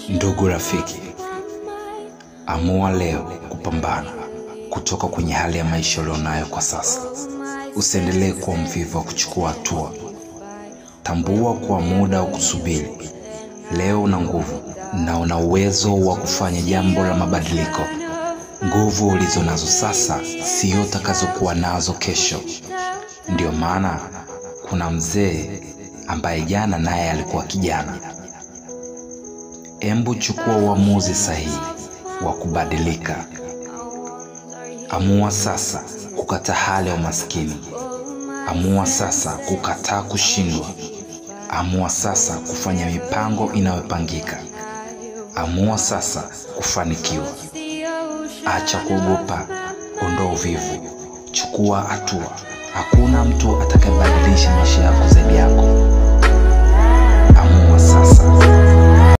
Ndugu rafiki, amua leo kupambana kutoka kwenye hali ya maisha ulionayo kwa sasa. Usiendelee kuwa mvivu wa kuchukua hatua. Tambua kwa muda wa kusubiri. Leo una nguvu na una uwezo wa kufanya jambo la mabadiliko. Nguvu ulizonazo sasa sio utakazokuwa nazo kesho. Ndio maana kuna mzee ambaye jana naye alikuwa kijana. Embu chukua uamuzi sahihi wa kubadilika. Amua sasa kukataa hali ya umaskini. Amua sasa kukataa kushindwa. Amua sasa kufanya mipango inayopangika. Amua sasa kufanikiwa. Acha kuogopa, ondoa uvivu, chukua hatua. Hakuna mtu atakayebadilisha maisha yako zaidi yako. Amua sasa.